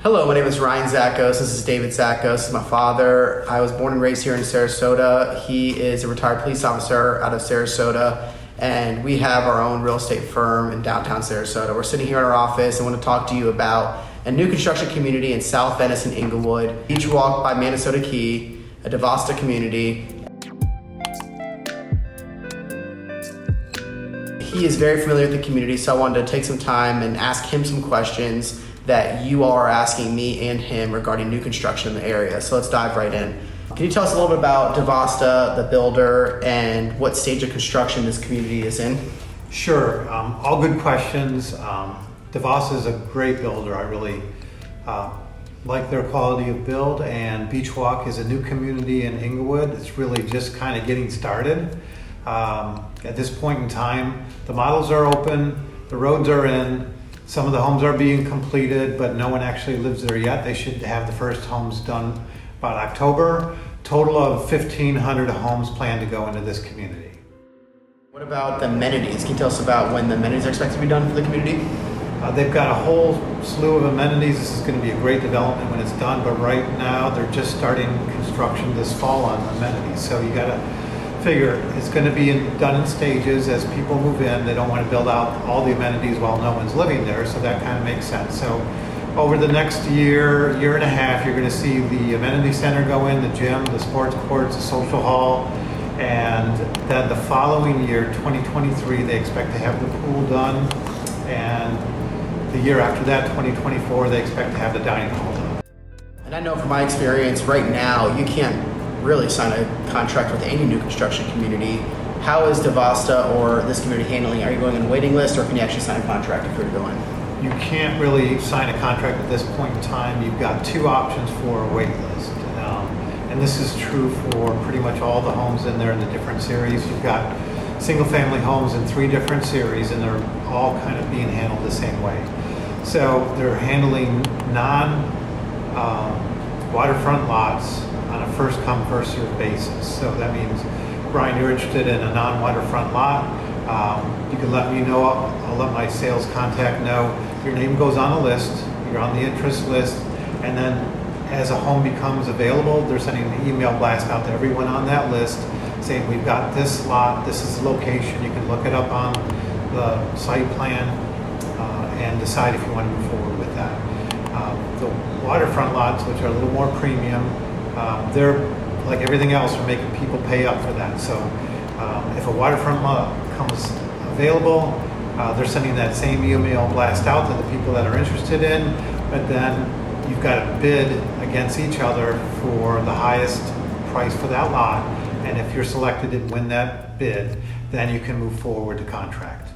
Hello, my name is Ryan Zachos. This is David Zachos. This is my father. I was born and raised here in Sarasota. He is a retired police officer out of Sarasota, and we have our own real estate firm in downtown Sarasota. We're sitting here in our office and want to talk to you about a new construction community in South Venice and Englewood. Beach walk by Minnesota Key, a Devasta community. He is very familiar with the community, so I wanted to take some time and ask him some questions that you all are asking me and him regarding new construction in the area. So let's dive right in. Can you tell us a little bit about Devasta, the builder, and what stage of construction this community is in? Sure, all good questions. Devasta is a great builder. I really like their quality of build, and Beach Walk is a new community in Englewood. It's really just kind of getting started. At this point in time, the models are open, the roads are in, some of the homes are being completed, but no one actually lives there yet. They should have the first homes done about October. Total of 1,500 homes planned to go into this community. What about the amenities? Can you tell us about when the amenities are expected to be done for the community? They've got a whole slew of amenities. This is going to be a great development when it's done, but right now they're just starting construction this fall on amenities. So you got to figure it's going to be done in stages as people move in. They don't want to build out all the amenities while no one's living there, so that kind of makes sense. So over the next year and a half, you're going to see the amenity center go in, the gym, the sports courts, the social hall, and then the following year, 2023, they expect to have the pool done, and the year after that, 2024, they expect to have the dining hall done. And I know from my experience right now, you can't really sign a contract with any new construction community. How is Devasta or this community handling? Are you going on a waiting list, or can you actually sign a contract if you're going? You can't really sign a contract at this point in time. You've got two options for a wait list. And this is true for pretty much all the homes in there in the different series. You've got single family homes in 3 different series, and they're all kind of being handled the same way. So they're handling waterfront lots on a first come, first served basis. So that means, Brian, you're interested in a non-waterfront lot, you can let me know. I'll let my sales contact know. Your name goes on a list, you're on the interest list, and then as a home becomes available, they're sending an email blast out to everyone on that list saying, we've got this lot, this is the location, you can look it up on the site plan and decide if you want to move forward with that. The waterfront lots, which are a little more premium, they're like everything else, are making people pay up for that. So if a waterfront lot comes available, they're sending that same email blast out to the people that are interested in, but then you've got to bid against each other for the highest price for that lot. And if you're selected and win that bid, then you can move forward to contract.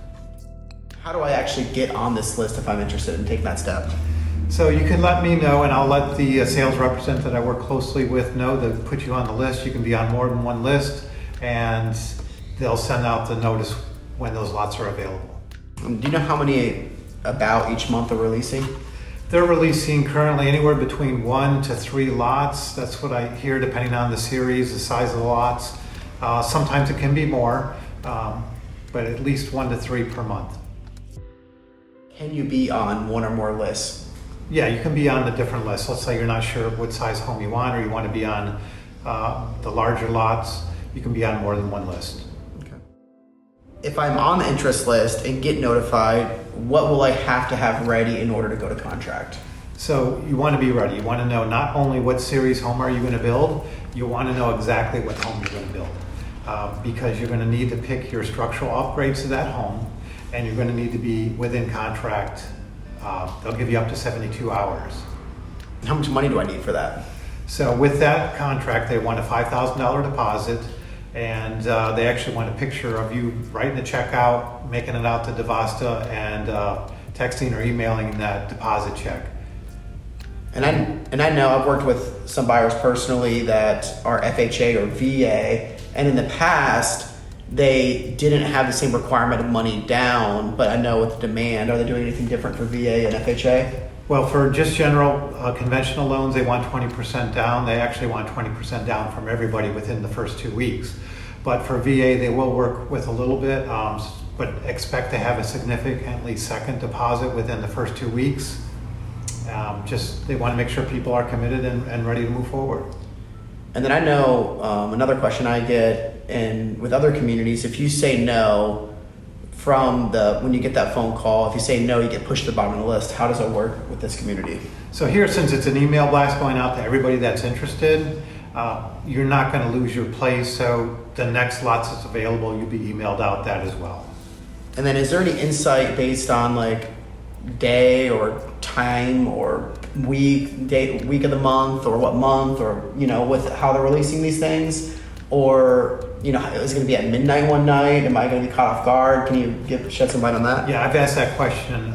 How do I actually get on this list if I'm interested in taking that step? So you can let me know, and I'll let the sales representative that I work closely with know to put you on the list. You can be on more than one list, and they'll send out the notice when those lots are available. Do you know how many about each month are releasing? They're releasing currently anywhere between 1 to 3 lots. That's what I hear, depending on the series, the size of the lots. Sometimes it can be more, but at least 1 to 3 per month. Can you be on one or more lists? Yeah, you can be on the different lists. Let's say you're not sure what size home you want, or you want to be on the larger lots. You can be on more than one list. Okay. If I'm on the interest list and get notified, what will I have to have ready in order to go to contract? So you want to be ready. You want to know not only what series home are you going to build, you want to know exactly what home you're going to build. Because you're going to need to pick your structural upgrades to that home, and you're going to need to be within contract. They'll give you up to 72 hours. How much money do I need for that? So with that contract, they want a $5,000 deposit, and they actually want a picture of you writing the check out, making it out to Devasta, and texting or emailing that deposit check. And I know I've worked with some buyers personally that are FHA or VA, and in the past, they didn't have the same requirement of money down, but I know with the demand, are they doing anything different for VA and FHA? Well, for just general conventional loans, they want 20% down. They actually want 20% down from everybody within the first 2 weeks. But for VA, they will work with a little bit, but expect to have a significantly second deposit within the first 2 weeks. Just they want to make sure people are committed and ready to move forward. And then I know another question I get, and with other communities, if you say no when you get that phone call, if you say no, you get pushed to the bottom of the list. How does it work with this community? So here, since it's an email blast going out to everybody that's interested, you're not going to lose your place. So the next lots that's available, you'll be emailed out that as well. And then is there any insight based on like day or time or week of the month or what month, or with how they're releasing these things? Or is it going to be at midnight one night? Am I going to be caught off guard? Can you shed some light on that? Yeah, I've asked that question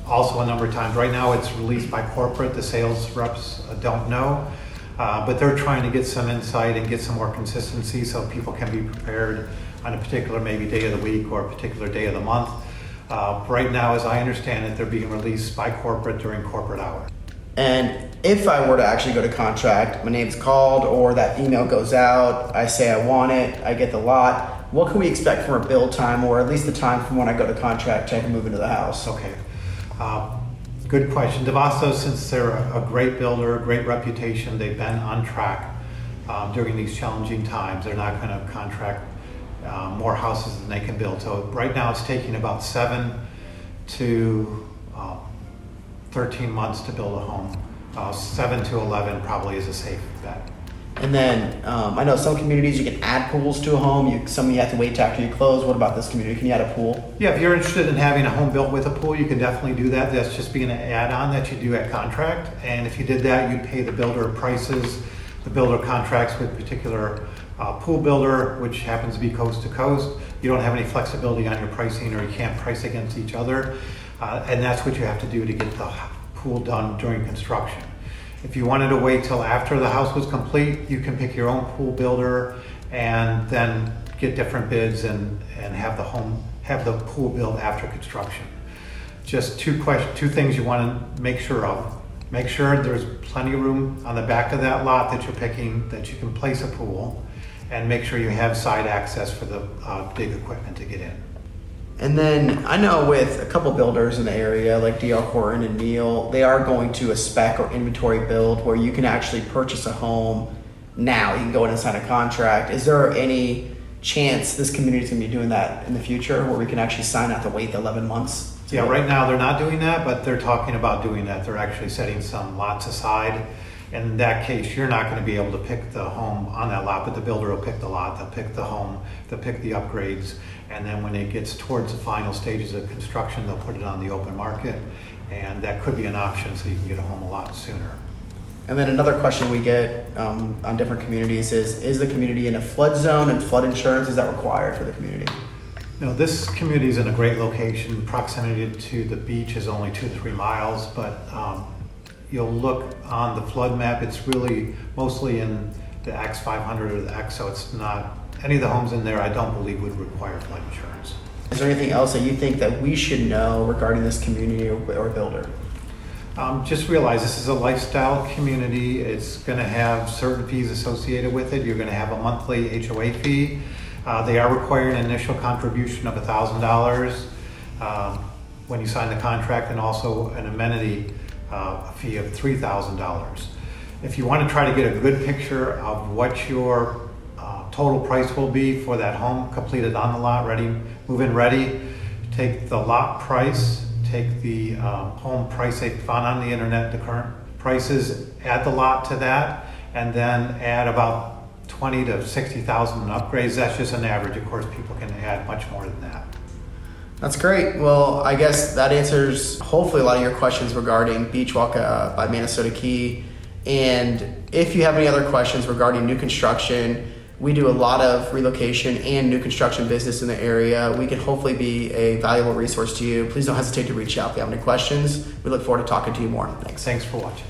also a number of times. Right now it's released by corporate. The sales reps don't know, but they're trying to get some insight and get some more consistency so people can be prepared on a particular maybe day of the week or a particular day of the month. Right now, as I understand it, they're being released by corporate during corporate hours. And if I were to actually go to contract, my name's called or that email goes out, I say I want it, I get the lot, what can we expect from a build time, or at least the time from when I go to contract to move into the house? Okay, good question. Zachos, since they're a great builder, great reputation, they've been on track during these challenging times. They're not going to contract more houses than they can build. So right now it's taking about 7 to 13 months to build a home. 7 to 11 probably is a safe bet. And then I know some communities you can add pools to a home. Some you have to wait till after you close. What about this community? Can you add a pool? Yeah, if you're interested in having a home built with a pool, you can definitely do that. That's just being an add-on that you do at contract. And if you did that, you'd pay the builder prices. The builder contracts with particular pool builder, which happens to be coast to coast. You don't have any flexibility on your pricing, or you can't price against each other. And that's what you have to do to get the pool done during construction. If you wanted to wait till after the house was complete, you can pick your own pool builder and then get different bids and have the pool built after construction. Just two things you want to make sure of. Make sure there's plenty of room on the back of that lot that you're picking that you can place a pool, and make sure you have side access for the big equipment to get in. And then I know with a couple builders in the area like D.R. Horton and Neal, they are going to a spec or inventory build where you can actually purchase a home now. You can go in and sign a contract. Is there any chance this community is going to be doing that in the future where we can actually sign out to wait the 11 months? Yeah, right now they're not doing that, but they're talking about doing that. They're actually setting some lots aside. In that case, you're not going to be able to pick the home on that lot, but the builder will pick the lot, they'll pick the home, they'll pick the upgrades, and then when it gets towards the final stages of construction, they'll put it on the open market, and that could be an option so you can get a home a lot sooner. And then another question we get on different communities is the community in a flood zone, and flood insurance, is that required for the community? No, this community is in a great location. Proximity to the beach is only 2 to 3 miles, but you'll look on the flood map, it's really mostly in the X500 or the X, so it's not, any of the homes in there I don't believe would require flood insurance. Is there anything else that you think that we should know regarding this community or builder? Just realize this is a lifestyle community. It's going to have certain fees associated with it. You're going to have a monthly HOA fee. They are requiring an initial contribution of $1,000 when you sign the contract, and also an amenity fee of $3,000. If you want to try to get a good picture of what your total price will be for that home completed on the lot, ready, move-in ready, take the lot price, take the home price they found on the internet, the current prices, add the lot to that, and then add about 20 to 60,000 in upgrades. That's just an average. Of course, people can add much more than that. That's great. Well, I guess that answers hopefully a lot of your questions regarding Beach Walk by Minnesota Key. And if you have any other questions regarding new construction, we do a lot of relocation and new construction business in the area. We can hopefully be a valuable resource to you. Please don't hesitate to reach out if you have any questions. We look forward to talking to you more. Thanks. Thanks for watching.